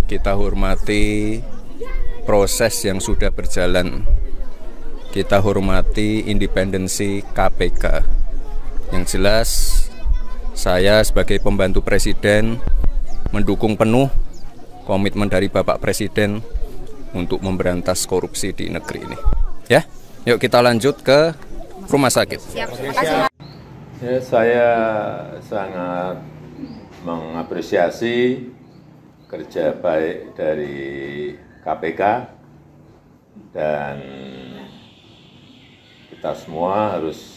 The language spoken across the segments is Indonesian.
Kita hormati proses yang sudah berjalan. Kita hormati independensi KPK. Yang jelas, saya sebagai pembantu Presiden mendukung penuh komitmen dari Bapak Presiden untuk memberantas korupsi di negeri ini. Ya, yuk kita lanjut ke rumah sakit. Siap. Ya, saya sangat mengapresiasi kerja baik dari KPK dan kita semua harus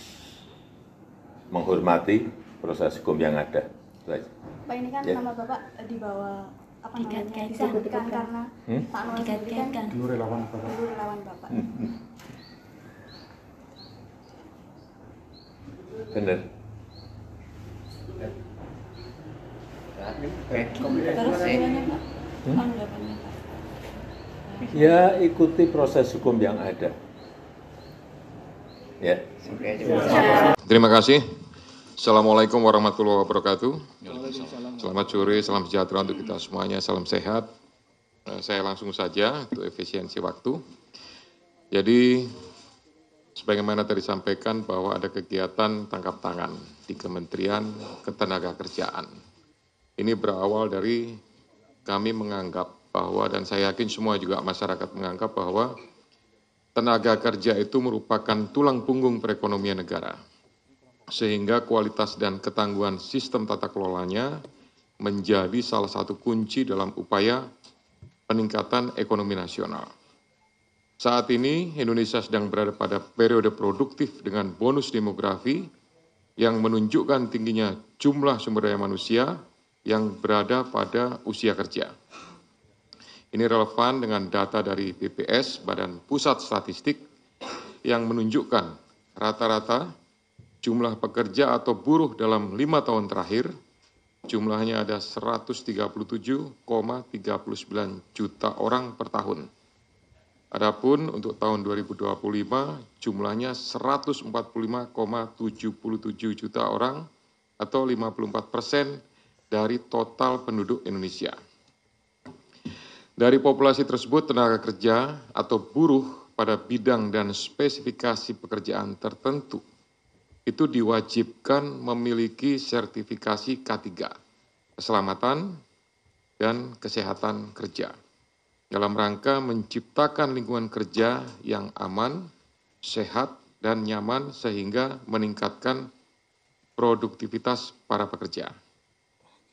menghormati proses hukum yang ada. Pak, ini kan nama Bapak di bawah apa namanya disebutkan karena Pak Noel sendiri kan dulu relawan Bapak. Benar. Terus gimana Pak? Tanggapannya Pak? Ya, ikuti proses hukum yang ada. Ya. Terima kasih. Assalamualaikum warahmatullahi wabarakatuh. Selamat sore, salam sejahtera untuk kita semuanya, salam sehat. Saya langsung saja untuk efisiensi waktu. Jadi, sebagaimana tadi disampaikan bahwa ada kegiatan tangkap tangan di Kementerian Ketenagakerjaan. Ini berawal dari kami menganggap bahwa, dan saya yakin semua juga masyarakat menganggap bahwa tenaga kerja itu merupakan tulang punggung perekonomian negara. Sehingga kualitas dan ketangguhan sistem tata kelolanya menjadi salah satu kunci dalam upaya peningkatan ekonomi nasional. Saat ini Indonesia sedang berada pada periode produktif dengan bonus demografi yang menunjukkan tingginya jumlah sumber daya manusia yang berada pada usia kerja. Ini relevan dengan data dari BPS, Badan Pusat Statistik, yang menunjukkan rata-rata jumlah pekerja atau buruh dalam 5 tahun terakhir, jumlahnya ada 137,39 juta orang per tahun. Adapun untuk tahun 2025, jumlahnya 145,77 juta orang atau 54% dari total penduduk Indonesia. Dari populasi tersebut, tenaga kerja atau buruh pada bidang dan spesifikasi pekerjaan tertentu itu diwajibkan memiliki sertifikasi K3, keselamatan dan kesehatan kerja, dalam rangka menciptakan lingkungan kerja yang aman, sehat, dan nyaman sehingga meningkatkan produktivitas para pekerja.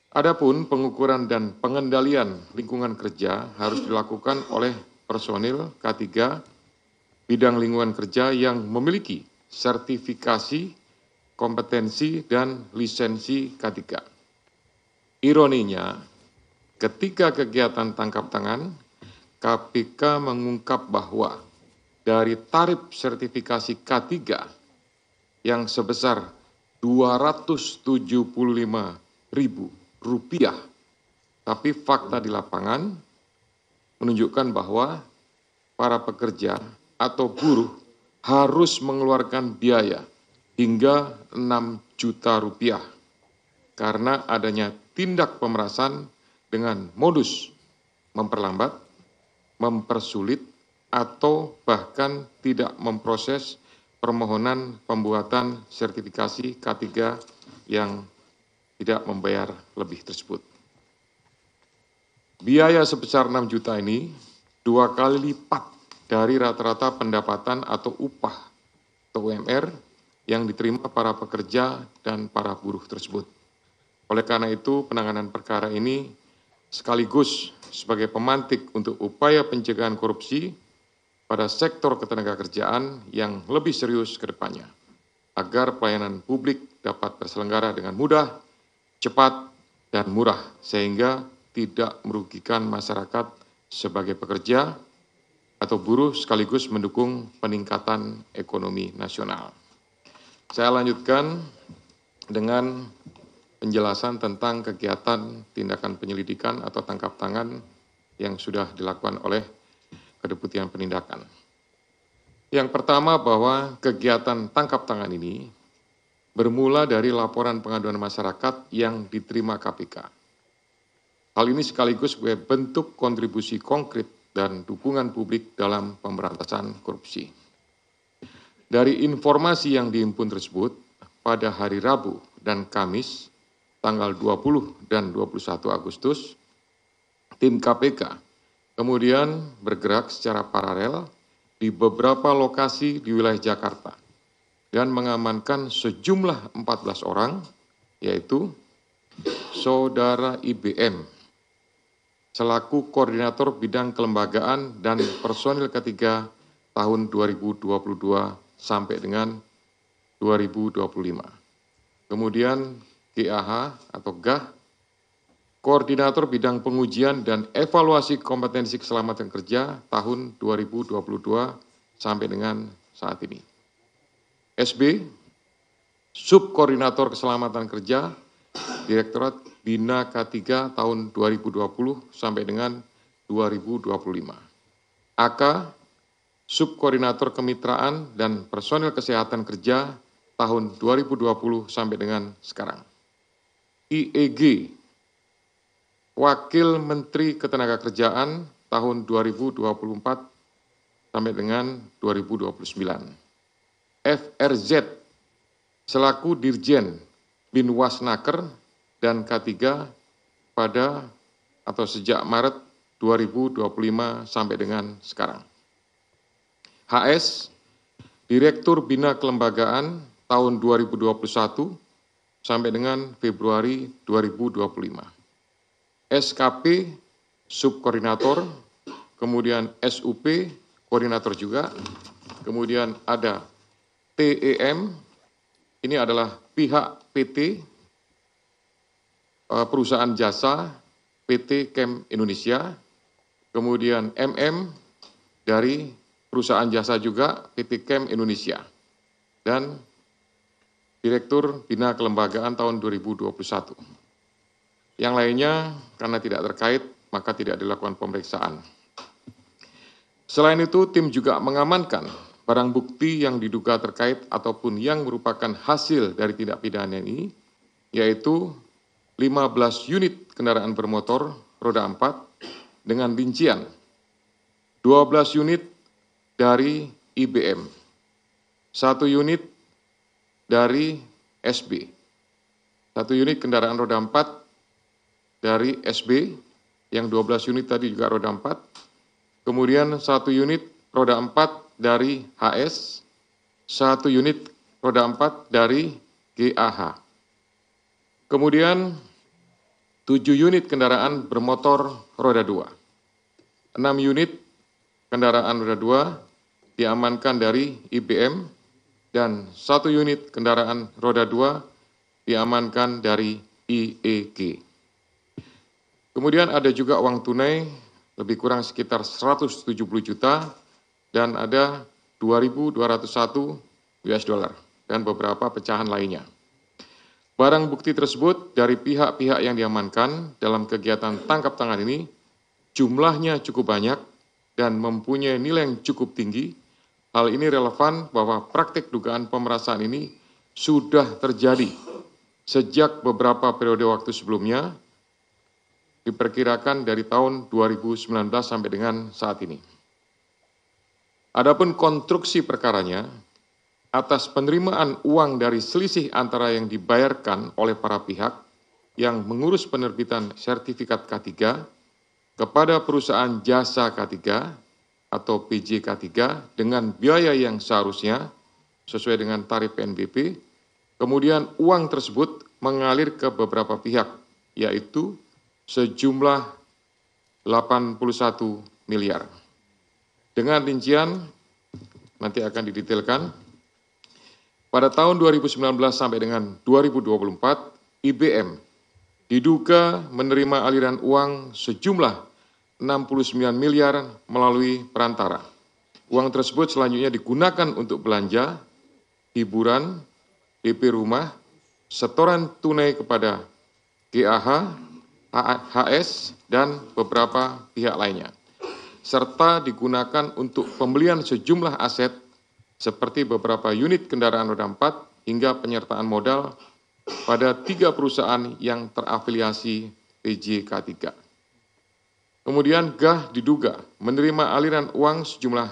Adapun pengukuran dan pengendalian lingkungan kerja harus dilakukan oleh personil K3 bidang lingkungan kerja yang memiliki sertifikasi, kompetensi, dan lisensi K3. Ironinya, ketika kegiatan tangkap tangan, KPK mengungkap bahwa dari tarif sertifikasi K3 yang sebesar Rp275.000, tapi fakta di lapangan menunjukkan bahwa para pekerja atau buruh harus mengeluarkan biaya hingga Rp6 juta karena adanya tindak pemerasan dengan modus memperlambat, mempersulit, atau bahkan tidak memproses permohonan pembuatan sertifikasi K3 yang tidak membayar lebih tersebut. Biaya sebesar Rp6 juta ini 2 kali lipat dari rata-rata pendapatan atau upah atau UMR yang diterima para pekerja dan para buruh tersebut. Oleh karena itu, penanganan perkara ini sekaligus sebagai pemantik untuk upaya pencegahan korupsi pada sektor ketenagakerjaan yang lebih serius ke depannya, agar pelayanan publik dapat terselenggara dengan mudah, cepat, dan murah, sehingga tidak merugikan masyarakat sebagai pekerja atau buruh sekaligus mendukung peningkatan ekonomi nasional. Saya lanjutkan dengan penjelasan tentang kegiatan tindakan penyelidikan atau tangkap tangan yang sudah dilakukan oleh Kedeputian Penindakan. Yang pertama bahwa kegiatan tangkap tangan ini bermula dari laporan pengaduan masyarakat yang diterima KPK. Hal ini sekaligus sebagai bentuk kontribusi konkret dan dukungan publik dalam pemberantasan korupsi. Dari informasi yang dihimpun tersebut, pada hari Rabu dan Kamis, tanggal 20 dan 21 Agustus, tim KPK kemudian bergerak secara paralel di beberapa lokasi di wilayah Jakarta dan mengamankan sejumlah 14 orang, yaitu Saudara IBM, selaku Koordinator Bidang Kelembagaan dan Personil Ketiga tahun 2022 sampai dengan 2025. Kemudian GAH atau GAH, Koordinator Bidang Pengujian dan Evaluasi Kompetensi Keselamatan Kerja tahun 2022 sampai dengan saat ini. SB, Subkoordinator Keselamatan Kerja, Direktorat Bina K3 tahun 2020 sampai dengan 2025. AK, Subkoordinator Kemitraan dan Personil Kesehatan Kerja tahun 2020 sampai dengan sekarang. IEG, Wakil Menteri Ketenagakerjaan tahun 2024 sampai dengan 2029. FRZ, selaku Dirjen Binwasnaker dan K3 pada atau sejak Maret 2025 sampai dengan sekarang. HS, Direktur Bina Kelembagaan tahun 2021 sampai dengan Februari 2025. SKP, Subkoordinator, kemudian SUP, Koordinator juga, kemudian ada TEM, ini adalah pihak PT, perusahaan jasa, PT Chem Indonesia, kemudian MM dari perusahaan jasa juga, PT Chem Indonesia, dan Direktur Bina Kelembagaan tahun 2021. Yang lainnya, karena tidak terkait, maka tidak dilakukan pemeriksaan. Selain itu, tim juga mengamankan barang bukti yang diduga terkait ataupun yang merupakan hasil dari tindak pidana ini, yaitu 15 unit kendaraan bermotor roda 4 dengan rincian 12 unit dari IBM, 1 unit dari SB, 1 unit kendaraan roda 4 dari SB, yang 12 unit tadi juga roda 4, kemudian 1 unit roda 4 dari HS, 1 unit roda 4 dari GAH. Kemudian 7 unit kendaraan bermotor roda 2, 6 unit kendaraan roda 2 diamankan dari IBM, dan 1 unit kendaraan roda 2 diamankan dari IEG. Kemudian ada juga uang tunai lebih kurang sekitar 170 juta dan ada 2.201 US dollar dan beberapa pecahan lainnya. Barang bukti tersebut dari pihak-pihak yang diamankan dalam kegiatan tangkap tangan ini jumlahnya cukup banyak dan mempunyai nilai yang cukup tinggi. Hal ini relevan bahwa praktik dugaan pemerasan ini sudah terjadi sejak beberapa periode waktu sebelumnya, diperkirakan dari tahun 2019 sampai dengan saat ini. Adapun konstruksi perkaranya, atas penerimaan uang dari selisih antara yang dibayarkan oleh para pihak yang mengurus penerbitan sertifikat K3 kepada perusahaan jasa K3 atau PJK3 dengan biaya yang seharusnya sesuai dengan tarif PNBP, kemudian uang tersebut mengalir ke beberapa pihak, yaitu sejumlah 81 miliar. Dengan rincian, nanti akan didetailkan, pada tahun 2019 sampai dengan 2024, IBM diduga menerima aliran uang sejumlah 69 miliar melalui perantara. Uang tersebut selanjutnya digunakan untuk belanja, hiburan, DP rumah, setoran tunai kepada GAH, HS, dan beberapa pihak lainnya, serta digunakan untuk pembelian sejumlah aset seperti beberapa unit kendaraan roda 4 hingga penyertaan modal pada 3 perusahaan yang terafiliasi PJK3. Kemudian Gah diduga menerima aliran uang sejumlah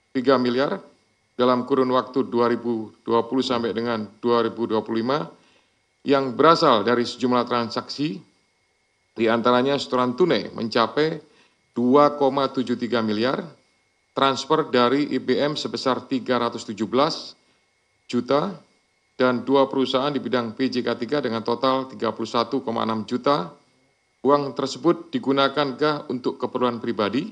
3 miliar dalam kurun waktu 2020 sampai dengan 2025 yang berasal dari sejumlah transaksi, di antaranya setoran tunai mencapai 2,73 miliar, transfer dari IBM sebesar 317 juta, dan 2 perusahaan di bidang PJK3 dengan total 31,6 juta. Uang tersebut digunakan Gah untuk keperluan pribadi,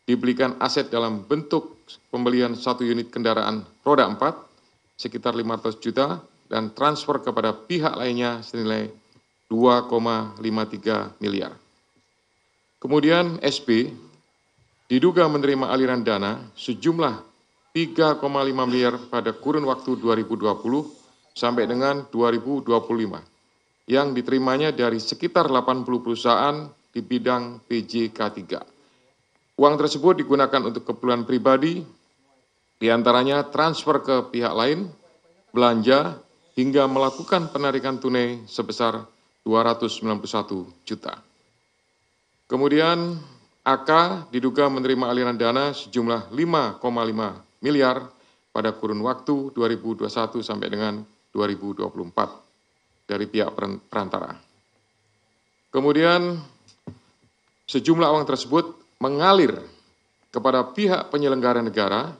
dibelikan aset dalam bentuk pembelian 1 unit kendaraan roda 4 sekitar 500 juta dan transfer kepada pihak lainnya senilai 2,53 miliar. Kemudian SB diduga menerima aliran dana sejumlah 3,5 miliar pada kurun waktu 2020 sampai dengan 2025 yang diterimanya dari sekitar 80 perusahaan di bidang PJK3. Uang tersebut digunakan untuk keperluan pribadi, diantaranya transfer ke pihak lain, belanja, hingga melakukan penarikan tunai sebesar 291 juta. Kemudian AK diduga menerima aliran dana sejumlah 5,5 miliar pada kurun waktu 2021 sampai dengan 2024 dari pihak perantara. Kemudian sejumlah uang tersebut mengalir kepada pihak penyelenggara negara,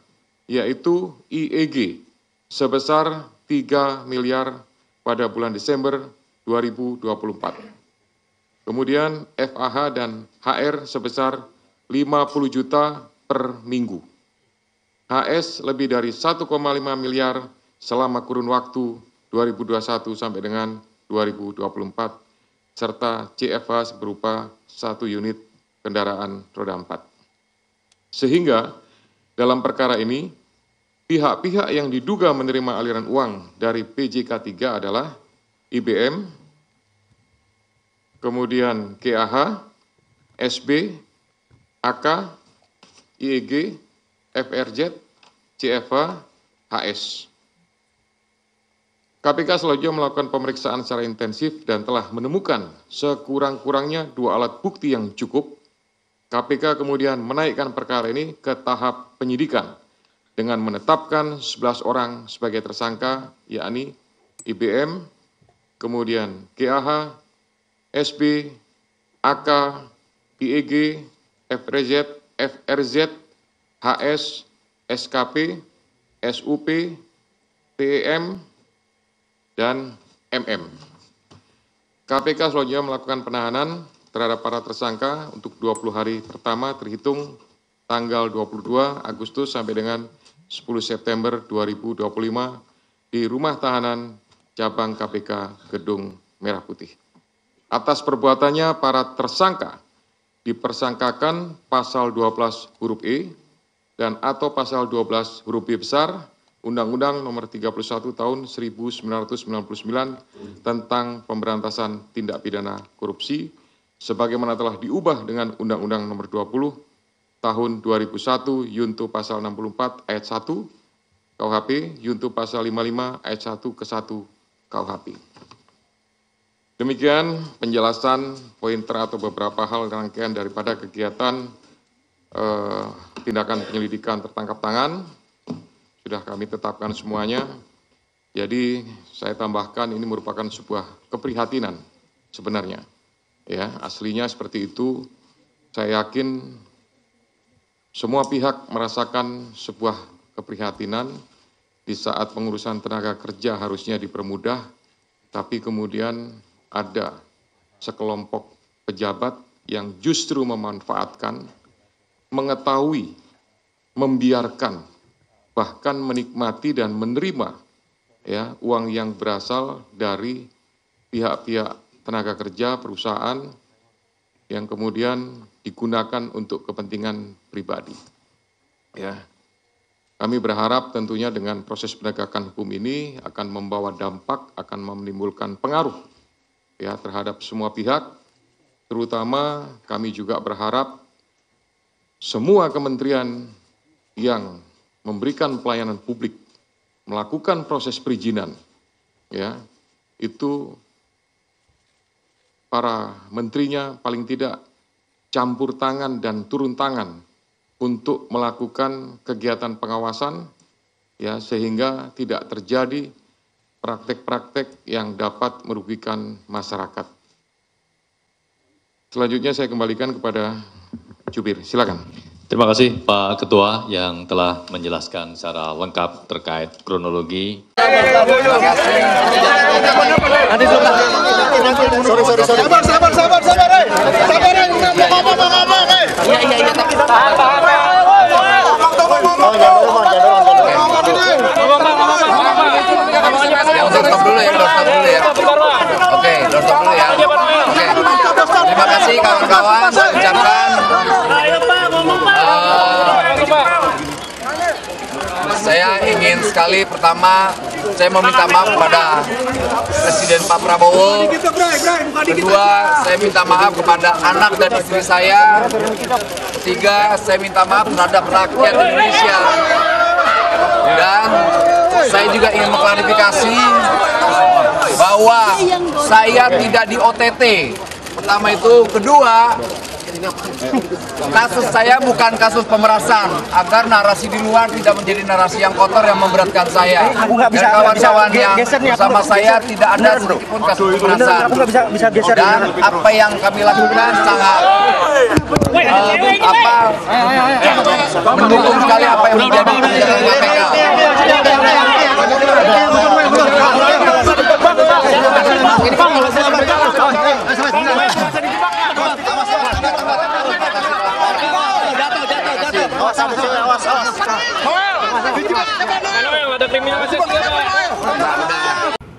yaitu IEG, sebesar 3 miliar pada bulan Desember 2024. Kemudian FAH dan HR sebesar 50 juta per minggu. HS lebih dari 1,5 miliar selama kurun waktu 2021 sampai dengan 2024, serta CFH berupa 1 unit kendaraan roda 4. Sehingga dalam perkara ini, pihak-pihak yang diduga menerima aliran uang dari PJK3 adalah IBM, kemudian KAH, SB, AK, IEG, FRZ, CFH, HS. KPK selanjutnya melakukan pemeriksaan secara intensif dan telah menemukan sekurang-kurangnya 2 alat bukti yang cukup. KPK kemudian menaikkan perkara ini ke tahap penyidikan dengan menetapkan 11 orang sebagai tersangka, yakni IBM, kemudian KAH, SB, AK, IEG, FRZ, HS, SKP, SUP, TEM, dan MM. KPK selanjutnya melakukan penahanan terhadap para tersangka untuk 20 hari pertama terhitung tanggal 22 Agustus sampai dengan 10 September 2025 di Rumah Tahanan Cabang KPK Gedung Merah Putih. Atas perbuatannya, para tersangka dipersangkakan pasal 12 huruf E dan atau pasal 12 huruf B besar Undang-Undang Nomor 31 Tahun 1999 tentang Pemberantasan Tindak Pidana Korupsi, sebagaimana telah diubah dengan Undang-Undang Nomor 20 Tahun 2001 Yunto Pasal 64 Ayat 1 KUHP, Yunto Pasal 55 Ayat 1 ke 1 KUHP. Demikian penjelasan pointer atau beberapa hal rangkaian daripada kegiatan tindakan penyelidikan tertangkap tangan. Sudah kami tetapkan semuanya. Jadi saya tambahkan ini merupakan sebuah keprihatinan sebenarnya. Ya, aslinya seperti itu. Saya yakin semua pihak merasakan sebuah keprihatinan di saat pengurusan tenaga kerja harusnya dipermudah, tapi kemudian ada sekelompok pejabat yang justru memanfaatkan, mengetahui, membiarkan, bahkan menikmati dan menerima ya uang yang berasal dari pihak-pihak tenaga kerja perusahaan yang kemudian digunakan untuk kepentingan pribadi. Ya, kami berharap tentunya dengan proses penegakan hukum ini akan membawa dampak, akan menimbulkan pengaruh ya terhadap semua pihak, terutama kami juga berharap semua kementerian yang memberikan pelayanan publik, melakukan proses perizinan, ya, itu para menterinya paling tidak campur tangan dan turun tangan untuk melakukan kegiatan pengawasan, ya, sehingga tidak terjadi praktek-praktek yang dapat merugikan masyarakat. Selanjutnya saya kembalikan kepada Jubir, silakan. Terima kasih Pak Ketua yang telah menjelaskan secara lengkap terkait kronologi. Terima kasih kawan-kawan, saya ucapkan saya ingin sekali pertama saya meminta maaf kepada Presiden Pak Prabowo. Kedua, saya minta maaf kepada anak dan istri saya. Ketiga, saya minta maaf terhadap rakyat Indonesia. Dan saya juga ingin mengklarifikasi bahwa saya tidak di OTT. Pertama itu, kedua, kasus saya bukan kasus pemerasan, agar narasi di luar tidak menjadi narasi yang kotor yang memberatkan saya. Dan kawan-kawan yang bersama saya tidak ada sedikitpun kasus pemerasan. Dan apa yang kami lakukan sangat mendukung sekali apa yang menjadi kebijakan KPK.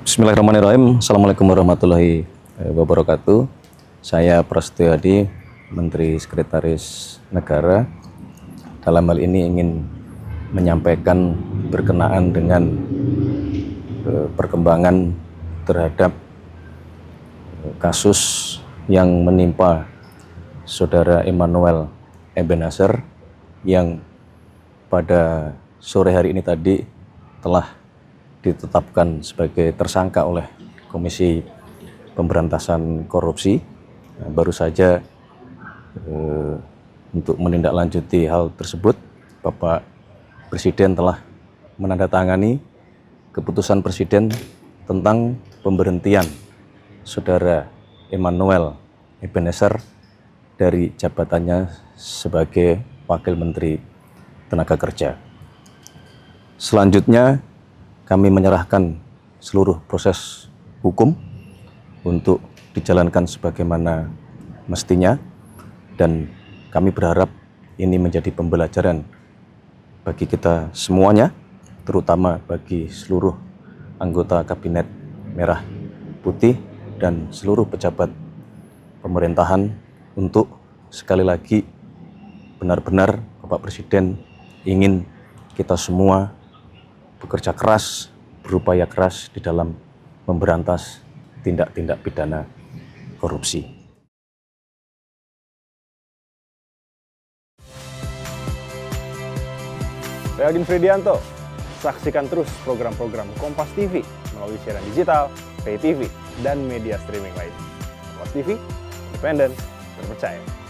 Bismillahirrahmanirrahim. Assalamualaikum warahmatullahi wabarakatuh. Saya Prasetyo Adi, Menteri Sekretaris Negara. Dalam hal ini ingin menyampaikan berkenaan dengan perkembangan terhadap kasus yang menimpa Saudara Emmanuel Ebenezer yang pada sore hari ini tadi telah ditetapkan sebagai tersangka oleh Komisi Pemberantasan Korupsi. Baru saja untuk menindaklanjuti hal tersebut, Bapak Presiden telah menandatangani keputusan Presiden tentang pemberhentian Saudara Emmanuel Ebenezer dari jabatannya sebagai Wakil Menteri Tenaga Kerja. Selanjutnya kami menyerahkan seluruh proses hukum untuk dijalankan sebagaimana mestinya, dan kami berharap ini menjadi pembelajaran bagi kita semuanya, terutama bagi seluruh anggota Kabinet Merah Putih dan seluruh pejabat pemerintahan untuk sekali lagi benar-benar Bapak Presiden ingin kita semua bekerja keras, berupaya keras di dalam memberantas tindak-tindak pidana korupsi. Saya Agin Fridianto. Saksikan terus program-program Kompas TV melalui siaran digital, pay TV, dan media streaming lain. Kompas TV, independen, terpercaya.